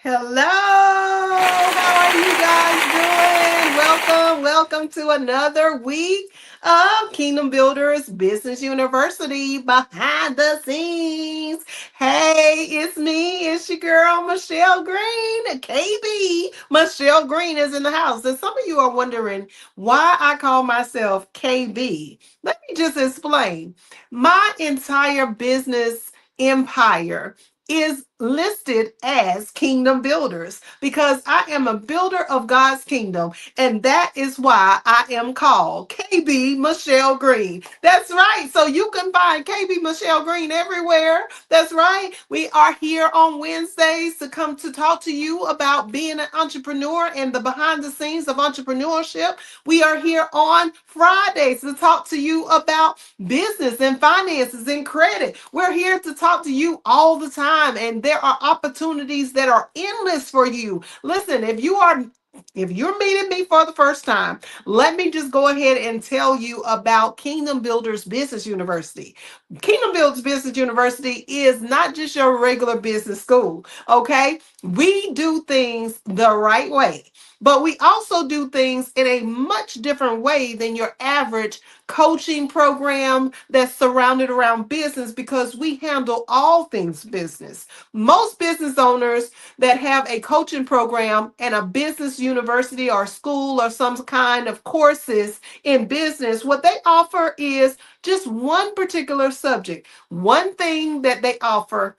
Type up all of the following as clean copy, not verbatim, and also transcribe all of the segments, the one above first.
Hello, how are you guys doing? Welcome to another week of Kingdom Builders Business University Behind the Scenes. Hey, it's me, it's your girl Michelle Green, KB. Michelle Green is in the house. And some of you are wondering why I call myself KB. Let me just explain. My entire business empire is listed as kingdom builders because I am a builder of God's kingdom, and that is why I am called KB Michelle Green. That's right. So you can find KB Michelle Green everywhere. That's right. We are here on Wednesdays to come to talk to you about being an entrepreneur and the behind the scenes of entrepreneurship. We are here on Fridays to talk to you about business and finances and credit. We're here to talk to you all the time, and there are opportunities that are endless for you. Listen, if you're meeting me for the first time, let me just go ahead and tell you about Kingdom Builders Business University. Kingdom Builders Business University is not just your regular business school, okay? We do things the right way, but we also do things in a much different way than your average coaching program that's surrounded around business because we handle all things business. Most business owners that have a coaching program and a business university or school or some kind of courses in business, what they offer is just one particular subject, one thing that they offer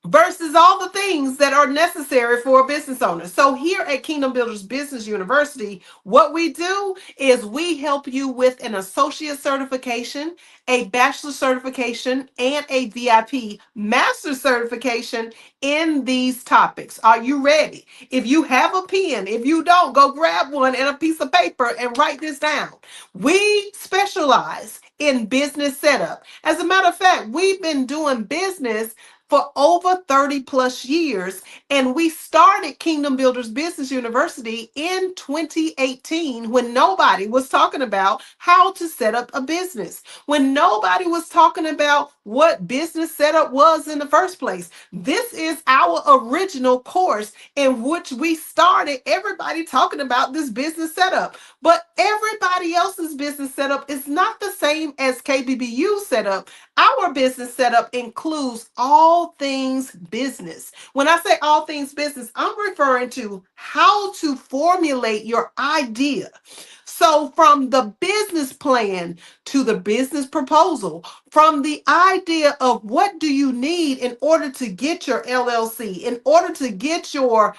versus all the things that are necessary for a business owner. So here at Kingdom Builders Business University, what we do is we help you with an associate certification, a bachelor certification, and a VIP master certification in these topics. Are you ready? If you have a pen, if you don't, go grab one and a piece of paper and write this down. We specialize in business setup. As a matter of fact, we've been doing business for over 30 plus years. And we started Kingdom Builders Business University in 2018 when nobody was talking about how to set up a business, when nobody was talking about what business setup was in the first place. This is our original course in which we started everybody talking about this business setup. But everybody else's business setup is not the same as KBBU setup. Our business setup includes all things business. When I say all things business, I'm referring to how to formulate your idea. So, from the business plan to the business proposal, from the idea of what do you need in order to get your LLC, in order to get your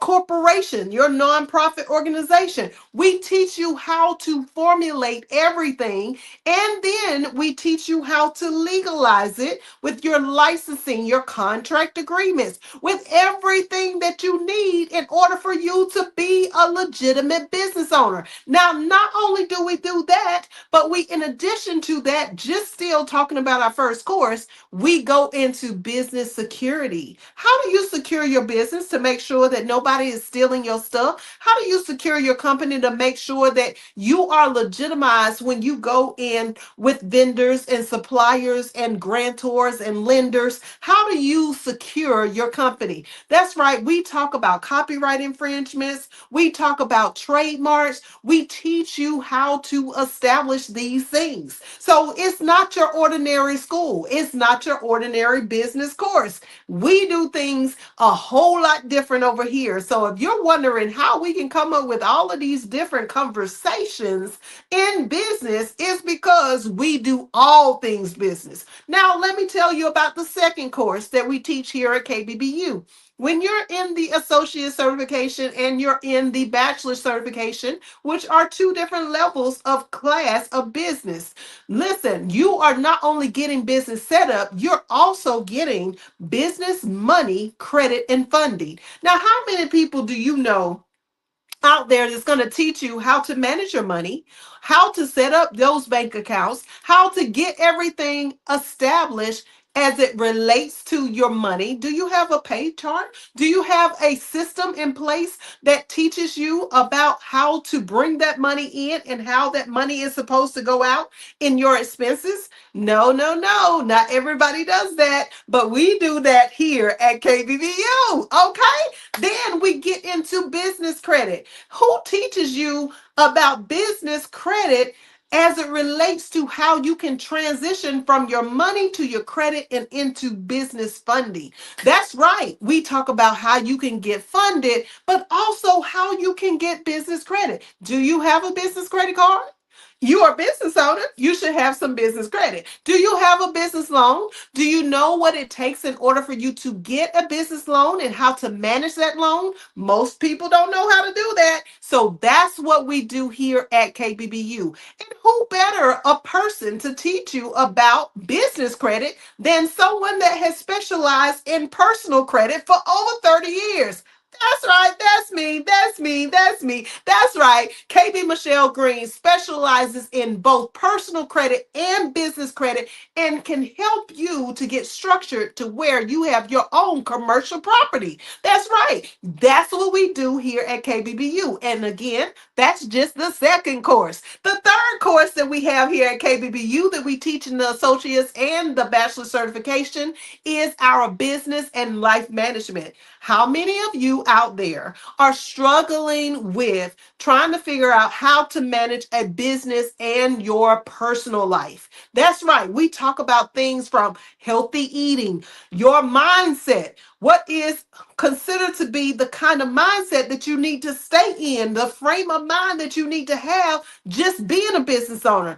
corporation, your nonprofit organization, we teach you how to formulate everything, and then we teach you how to legalize it with your licensing, your contract agreements, with everything that you need in order for you to be a legitimate business owner. Now, not only do we do that, but we, in addition to that, just still talking about our first course, we go into business security. How do you secure your business to make sure that nobody is stealing your stuff? How do you secure your company to make sure that you are legitimized when you go in with vendors and suppliers and grantors and lenders? How do you secure your company? That's right. We talk about copyright infringements. We talk about trademarks. We teach you how to establish these things. So it's not your ordinary school. It's not your ordinary business course. We do things a whole lot different over here. So if you're wondering how we can come up with all of these different conversations in business, it's because we do all things business. Now, let me tell you about the second course that we teach here at KBBU. When you're in the associate certification and you're in the bachelor certification, which are two different levels of class of business, listen, you are not only getting business setup, you're also getting business money, credit, and funding. Now, how many people do you know out there that's going to teach you how to manage your money, how to set up those bank accounts, how to get everything established as it relates to your money? Do you have a pay chart? Do you have a system in place that teaches you about how to bring that money in and how that money is supposed to go out in your expenses? No, no, no. Not everybody does that, but we do that here at KBBU. Okay. Then we get into business credit. Who teaches you about business credit as it relates to how you can transition from your money to your credit and into business funding? That's right. We talk about how you can get funded, but also how you can get business credit. Do you have a business credit card? You are a business owner. You should have some business credit. Do you have a business loan? Do you know what it takes in order for you to get a business loan and how to manage that loan? Most people don't know how to do that. So that's what we do here at KBBU. And who better a person to teach you about business credit than someone that has specialized in personal credit for over 30 years? That's right. That's me. That's me. That's me. That's right. KB Michelle Green specializes in both personal credit and business credit and can help you to get structured to where you have your own commercial property. That's right. That's what we do here at KBBU. And again, that's just the second course. The third course that we have here at KBBU that we teach in the associates and the bachelor certification is our business and life management. How many of you out there are struggling with trying to figure out how to manage a business and your personal life? That's right. We talk about things from healthy eating, your mindset. What is considered to be the kind of mindset that you need to stay in, the frame of mind that you need to have just being a business owner?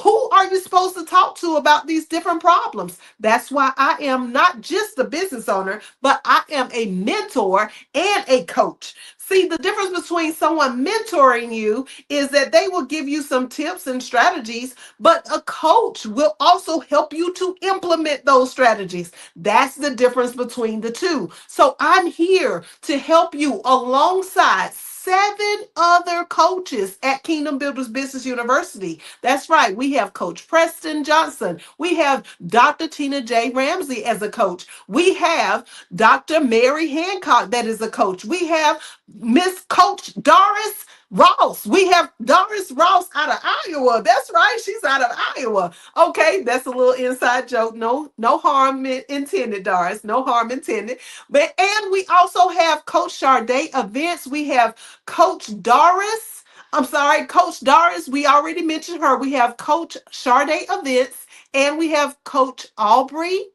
Who are you supposed to talk to about these different problems? That's why I am not just a business owner, but I am a mentor and a coach. See, the difference between someone mentoring you is that they will give you some tips and strategies, but a coach will also help you to implement those strategies. That's the difference between the two. So I'm here to help you alongside seven other coaches at Kingdom Builders Business University. That's right. We have Coach Preston Johnson. We have Dr. Tina J. Ramsey as a coach. We have Dr. Mary Hancock that is a coach. We have Miss Coach Doris Ross. We have Doris Ross out of Iowa. That's right. She's out of Iowa. Okay, that's a little inside joke. No harm intended, Doris. No harm intended. But and we also have Coach Sade Events. We have Coach Doris. I'm sorry, Coach Doris. We already mentioned her. We have Coach Sade Events, and we have Coach Aubrey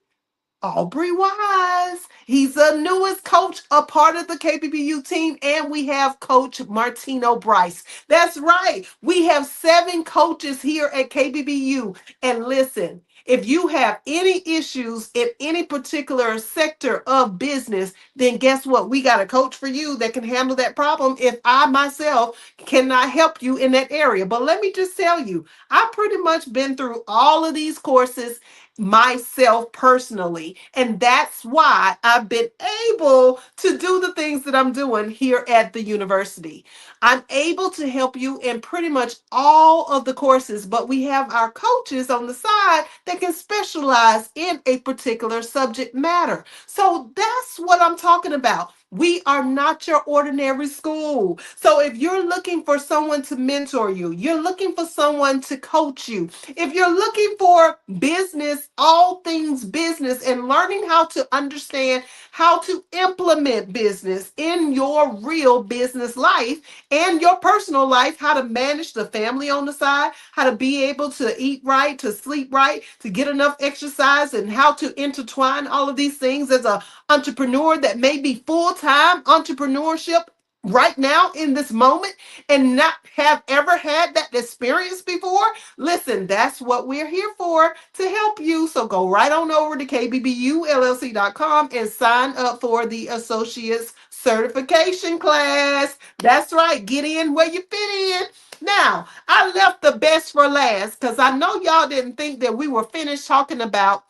Wise. He's the newest coach, a part of the KBBU team, and we have Coach Martino Bryce. That's right. We have seven coaches here at KBBU. And listen, if you have any issues in any particular sector of business, then guess what? We got a coach for you that can handle that problem if I myself cannot help you in that area. But let me just tell you, I've pretty much been through all of these courses myself personally. And that's why I've been able to do the things that I'm doing here at the university. I'm able to help you in pretty much all of the courses, but we have our coaches on the side that can specialize in a particular subject matter. So that's what I'm talking about. We are not your ordinary school. So if you're looking for someone to mentor you, you're looking for someone to coach you, if you're looking for business, all things business, and learning how to understand how to implement business in your real business life and your personal life, how to manage the family on the side, how to be able to eat right, to sleep right, to get enough exercise, and how to intertwine all of these things as a entrepreneur that may be full-time entrepreneurship right now in this moment and not have ever had that experience before, listen, that's what we're here for, to help you. So go right on over to kbbullc.com and sign up for the associate's certification class. That's right. Get in where you fit in. Now, I left the best for last because I know y'all didn't think that we were finished talking about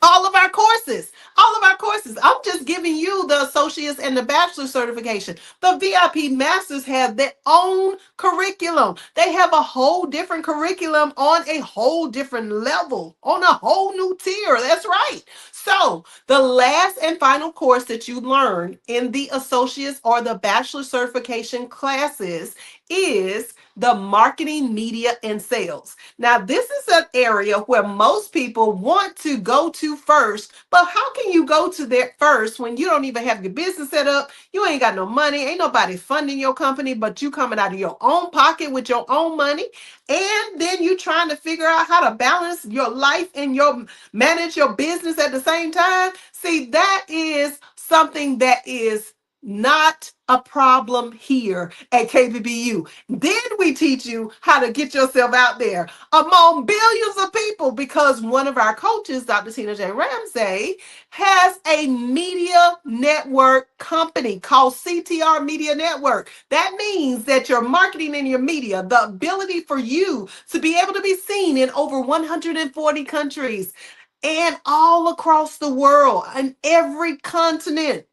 all of our courses. classes. I'm just giving you the associates and the bachelor certification. The VIP masters have their own curriculum. They have a whole different curriculum on a whole different level, on a whole new tier. That's right. So, the last and final course that you learn in the associates or the bachelor certification classes is the marketing, media, and sales. Now, this is an area where most people want to go to first, but how can you go to there first when you don't even have your business set up? You ain't got no money, ain't nobody funding your company, but you coming out of your own pocket with your own money, and then you trying to figure out how to balance your life and your manage your business at the same time. See, that is something that is not a problem here at KBBU. Then we teach you how to get yourself out there among billions of people because one of our coaches, Dr. Tina J. Ramsey, has a media network company called CTR Media Network. That means that your marketing and your media, the ability for you to be able to be seen in over 140 countries and all across the world, on every continent,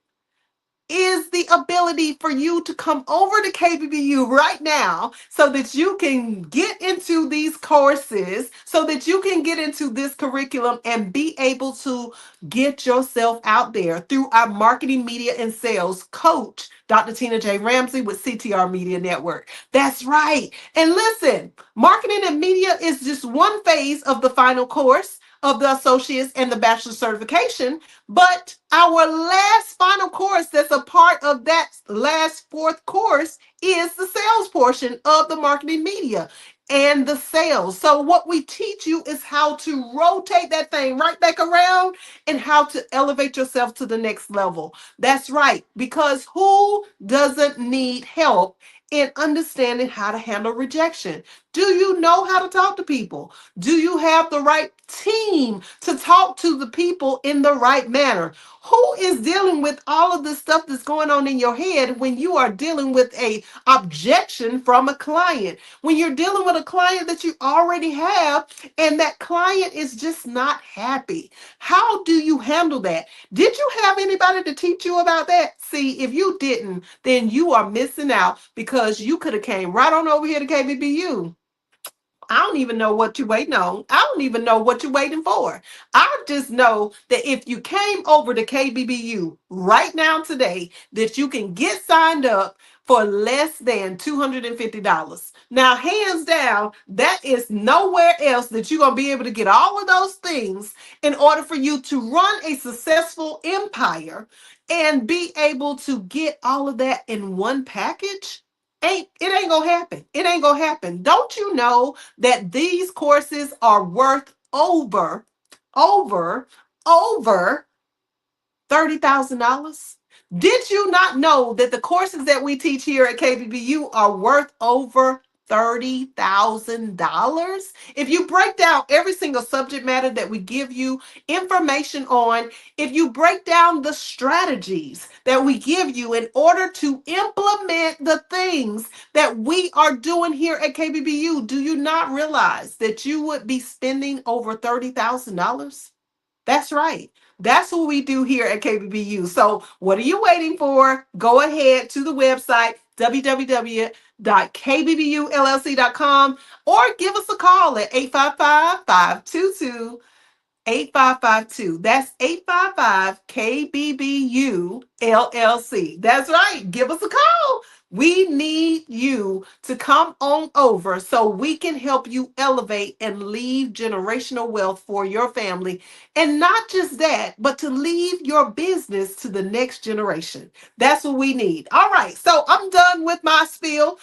is the ability for you to come over to KBBU right now so that you can get into these courses, so that you can get into this curriculum and be able to get yourself out there through our marketing, media, and sales coach, Dr. Tina J. Ramsey with CTR Media Network. That's right. And listen, marketing and media is just one phase of the final course of the associates and the bachelor certification. But our last final course that's a part of that last fourth course is the sales portion of the marketing media and the sales. So what we teach you is how to rotate that thing right back around and how to elevate yourself to the next level. That's right, because who doesn't need help in understanding how to handle rejection? Do you know how to talk to people? Do you have the right team to talk to the people in the right manner? Who is dealing with all of the stuff that's going on in your head when you are dealing with a objection from a client? When you're dealing with a client that you already have and that client is just not happy. How do you handle that? Did you have anybody to teach you about that? See, if you didn't, then you are missing out because you could have came right on over here to KBBU. I don't even know what you're waiting on. I don't even know what you're waiting for. I just know that if you came over to KBBU right now today, that you can get signed up for less than $250. Now, hands down, that is nowhere else that you're going to be able to get all of those things in order for you to run a successful empire and be able to get all of that in one package. It ain't gonna happen. It ain't gonna happen. Don't you know that these courses are worth over, over $30,000? Did you not know that the courses that we teach here at KBBU are worth over $30,000? If you break down every single subject matter that we give you information on, if you break down the strategies that we give you in order to implement the things that we are doing here at KBBU, do you not realize that you would be spending over $30,000? That's right. That's what we do here at KBBU. So, what are you waiting for? Go ahead to the website www.kbbullc.com or give us a call at 855-522-8552. That's 855 KBBU LLC. That's right. Give us a call. We need you to come on over so we can help you elevate and leave generational wealth for your family. And not just that, but to leave your business to the next generation. That's what we need. All right. So I'm done with my spiel.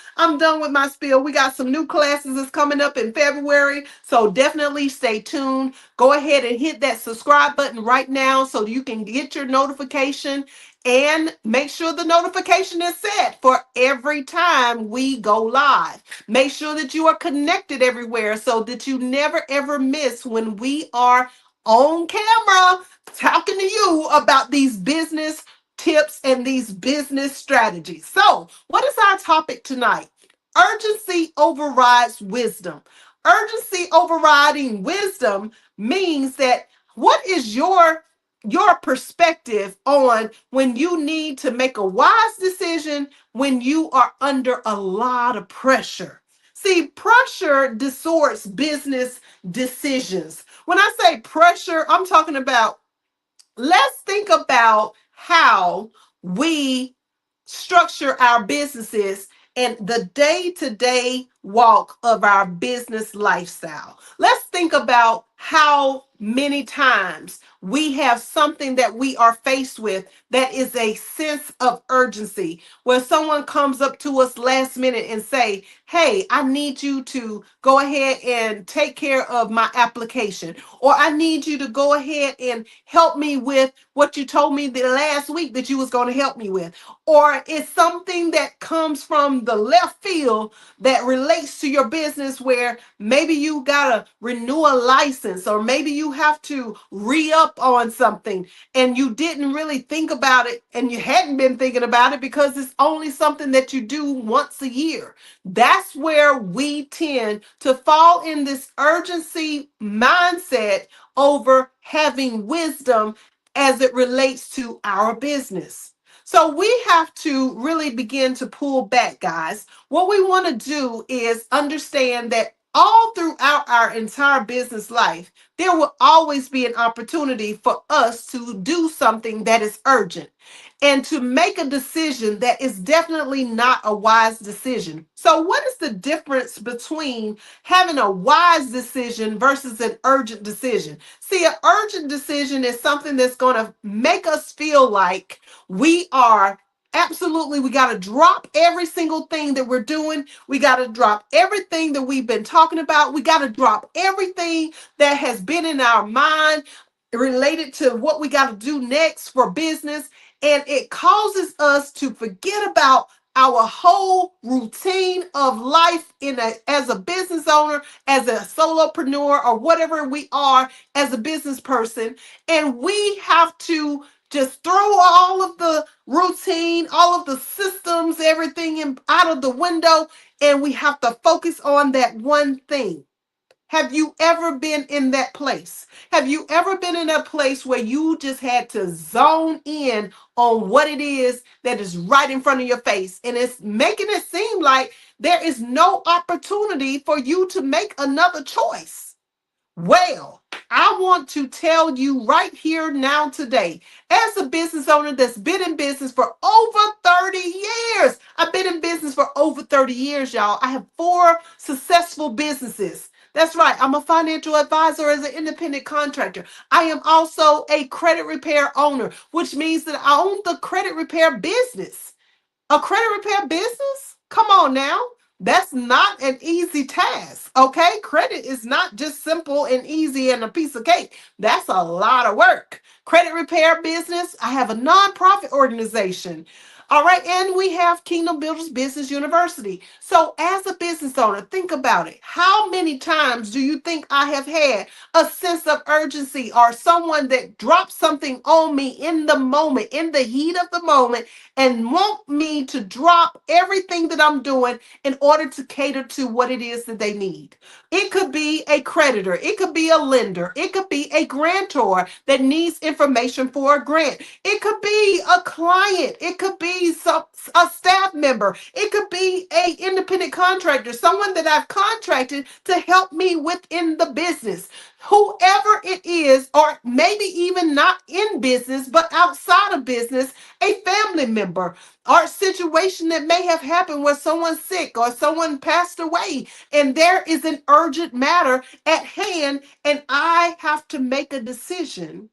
We got some new classes that's coming up in February. So definitely stay tuned. Go ahead and hit that subscribe button right now so you can get your notification and make sure the notification is set for every time we go live. Make sure that you are connected everywhere so that you never ever miss when we are on camera talking to you about these business tips and these business strategies. So, what is our topic tonight? Urgency overrides wisdom. Urgency overriding wisdom means that what is your your perspective on when you need to make a wise decision when you are under a lot of pressure. See, pressure distorts business decisions. When I say pressure, I'm talking about, let's think about how we structure our businesses and the day to day walk of our business lifestyle. Let's think about how many times we have something that we are faced with that is a sense of urgency, where someone comes up to us last minute and say, hey, I need you to go ahead and take care of my application, or I need you to go ahead and help me with what you told me the last week that you was going to help me with. Or it's something that comes from the left field that relates to your business, where maybe you got to renew a license, or maybe you have to re-up on something and you didn't really think about it, and you hadn't been thinking about it because it's only something that you do once a year. That's where we tend to fall in this urgency mindset over having wisdom as it relates to our business. So we have to really begin to pull back, guys. What we want to do is understand that all throughout our entire business life, there will always be an opportunity for us to do something that is urgent and to make a decision that is definitely not a wise decision. So, what is the difference between having a wise decision versus an urgent decision? See, an urgent decision is something that's going to make us feel like we are absolutely, we got to drop every single thing that we're doing. We got to drop everything that we've been talking about. We got to drop everything that has been in our mind related to what we got to do next for business. And it causes us to forget about our whole routine of life as a business owner, as a solopreneur, or whatever we are as a business person. And we have to just throw all of the routine, all of the systems, everything out of the window, and we have to focus on that one thing. Have you ever been in that place? Have you ever been in a place where you just had to zone in on what it is that is right in front of your face, and it's making it seem like there is no opportunity for you to make another choice? Well, I want to tell you right here now today, as a business owner that's been in business for over 30 years. I've been in business for over 30 years, y'all. I have 4 successful businesses. That's right. I'm a financial advisor as an independent contractor. I am also a credit repair owner, which means that I own the credit repair business. A credit repair business? Come on now. That's not an easy task, okay? Credit is not just simple and easy and a piece of cake. That's a lot of work. Credit repair business. I have a nonprofit organization. All right, and we have Kingdom Builders Business University. So, as a business owner, think about it. How many times do you think I have had a sense of urgency, or someone that dropped something on me in the moment, in the heat of the moment, and want me to drop everything that I'm doing in order to cater to what it is that they need? It could be a creditor, it could be a lender, it could be a grantor that needs information for a grant. It could be a client, it could be a staff member, it could be a independent contractor, someone that I've contracted to help me within the business. Whoever it is, or maybe even not in business, but outside of business, a family member, or a situation that may have happened where someone's sick or someone passed away, and there is an urgent matter at hand, and I have to make a decision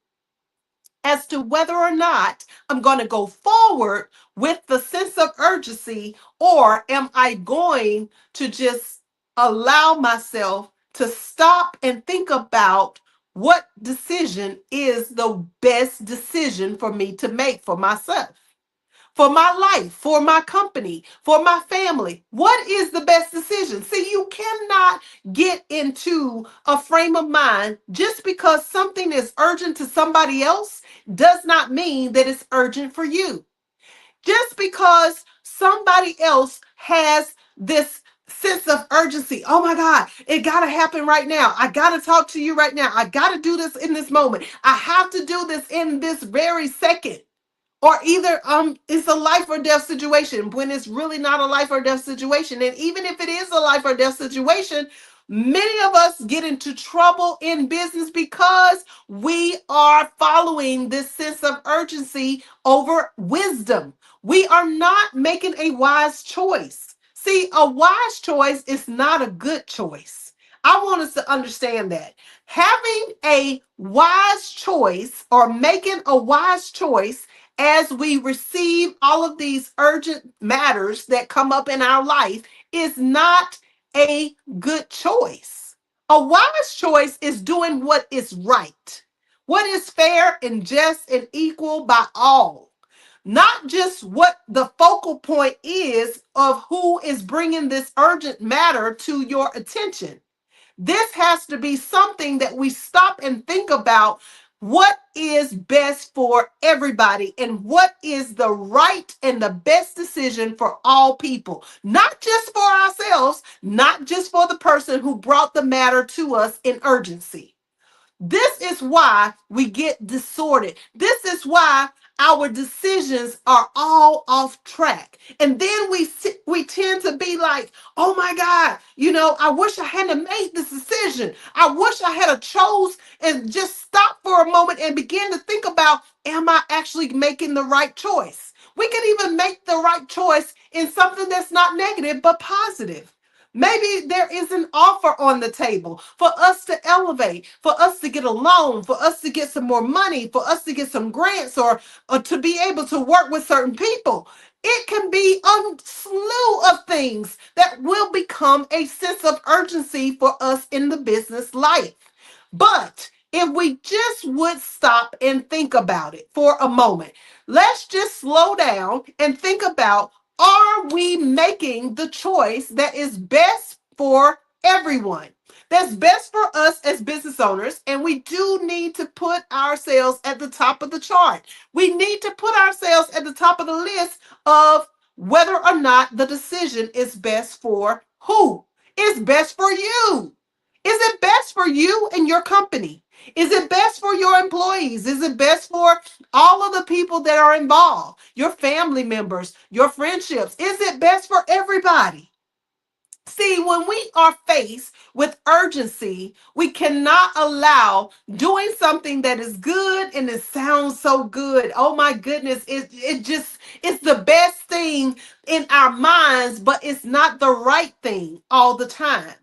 as to whether or not I'm going to go forward with the sense of urgency, or am I going to just allow myself to stop and think about what decision is the best decision for me to make for myself, for my life, for my company, for my family? What is the best decision? See, you cannot get into a frame of mind just because something is urgent to somebody else does not mean that it's urgent for you. Just because somebody else has this sense of urgency. Oh my God, it got to happen right now. I got to talk to you right now. I got to do this in this moment. I have to do this in this very second. Or either it's a life or death situation when it's really not a life or death situation. And even if it is a life or death situation, many of us get into trouble in business because we are following this sense of urgency over wisdom. We are not making a wise choice. See, a wise choice is not a good choice. I want us to understand that. Having a wise choice or making a wise choice as we receive all of these urgent matters that come up in our life is not a good choice. A wise choice is doing what is right, what is fair and just and equal by all, not just what the focal point is of who is bringing this urgent matter to your attention. This has to be something that we stop and think about what is best for everybody and what is the right and the best decision for all people, not just for ourselves, not just for the person who brought the matter to us in urgency. This is why we get disordered. This is why our decisions are all off track. And then we tend to be like, oh my God, I wish I hadn't made this decision. I wish I had a chose and just stop for a moment and begin to think about, am I actually making the right choice? We can even make the right choice in something that's not negative, but positive. Maybe there is an offer on the table for us to elevate, for us to get a loan, for us to get some more money, for us to get some grants or to be able to work with certain people. It can be a slew of things that will become a sense of urgency for us in the business life. But if we just would stop and think about it for a moment, let's just slow down and think about, are we making the choice that is best for everyone? That's best for us as business owners. And we do need to put ourselves at the top of the chart. We need to put ourselves at the top of the list of whether or not the decision is best for who? It's best for you. Is it best for you and your company? Is it best for your employees? Is it best for all of the people that are involved? Your family members, your friendships? Is it best for everybody? See, when we are faced with urgency, we cannot allow doing something that is good and it sounds so good. Oh my goodness, it's the best thing in our minds, but it's not the right thing all the time.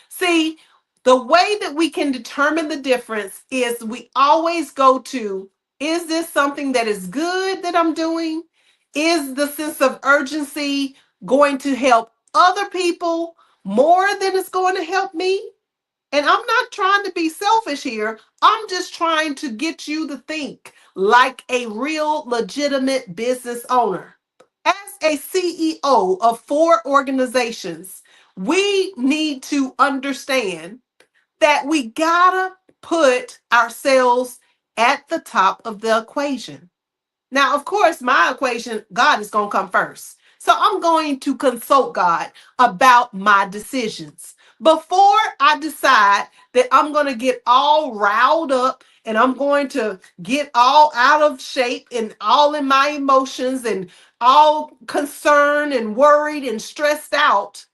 See, the way that we can determine the difference is we always go to, is this something that is good that I'm doing? Is the sense of urgency going to help other people more than it's going to help me? And I'm not trying to be selfish here. I'm just trying to get you to think like a real legitimate business owner. As a CEO of 4 organizations, we need to understand that we gotta put ourselves at the top of the equation. Now, of course, my equation, God is going to come first. So I'm going to consult God about my decisions. Before I decide that I'm going to get all riled up and I'm going to get all out of shape and all in my emotions and all concerned and worried and stressed out,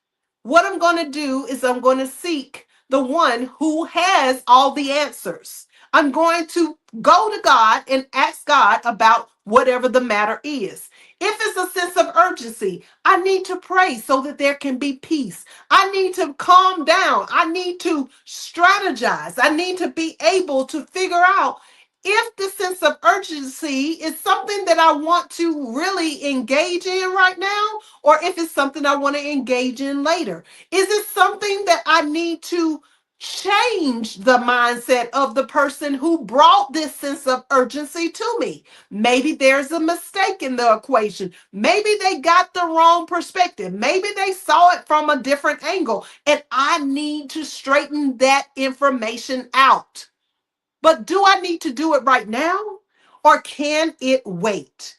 what I'm going to do is I'm going to seek the one who has all the answers. I'm going to go to God and ask God about whatever the matter is. If it's a sense of urgency, I need to pray so that there can be peace. I need to calm down. I need to strategize. I need to be able to figure out if the sense of urgency is something that I want to really engage in right now, or if it's something I want to engage in later. Is it something that I need to change the mindset of the person who brought this sense of urgency to me? Maybe there's a mistake in the equation. Maybe they got the wrong perspective. Maybe they saw it from a different angle, and I need to straighten that information out. But do I need to do it right now, or can it wait?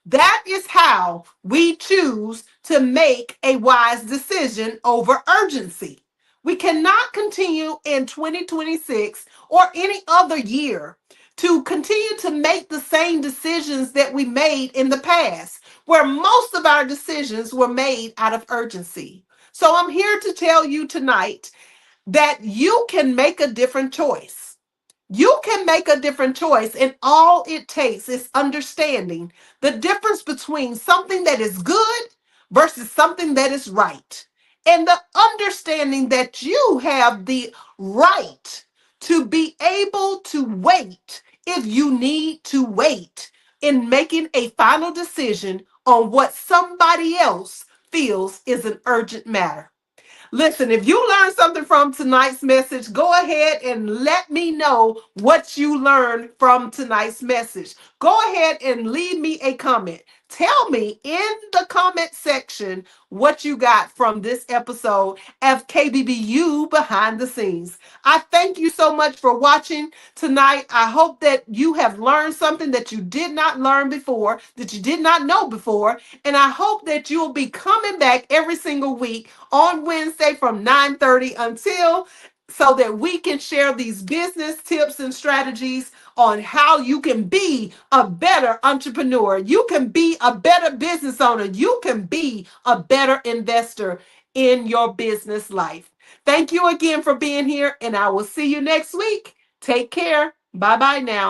That is how we choose to make a wise decision over urgency. We cannot continue in 2026 or any other year to continue to make the same decisions that we made in the past, where most of our decisions were made out of urgency. So I'm here to tell you tonight that you can make a different choice. You can make a different choice, and all it takes is understanding the difference between something that is good versus something that is right. And the understanding that you have the right to be able to wait if you need to wait in making a final decision on what somebody else feels is an urgent matter. Listen, if you learned something from tonight's message, go ahead and let me know what you learned from tonight's message. Go ahead and leave me a comment. Tell me in the comment section what you got from this episode of KBBU Behind the Scenes. I thank you so much for watching tonight. I hope that you have learned something that you did not learn before, that you did not know before, and I hope that you'll be coming back every single week on Wednesday from 9:30 until so that we can share these business tips and strategies on how you can be a better entrepreneur. You can be a better business owner. You can be a better investor in your business life. Thank you again for being here, and I will see you next week. Take care. Bye bye now.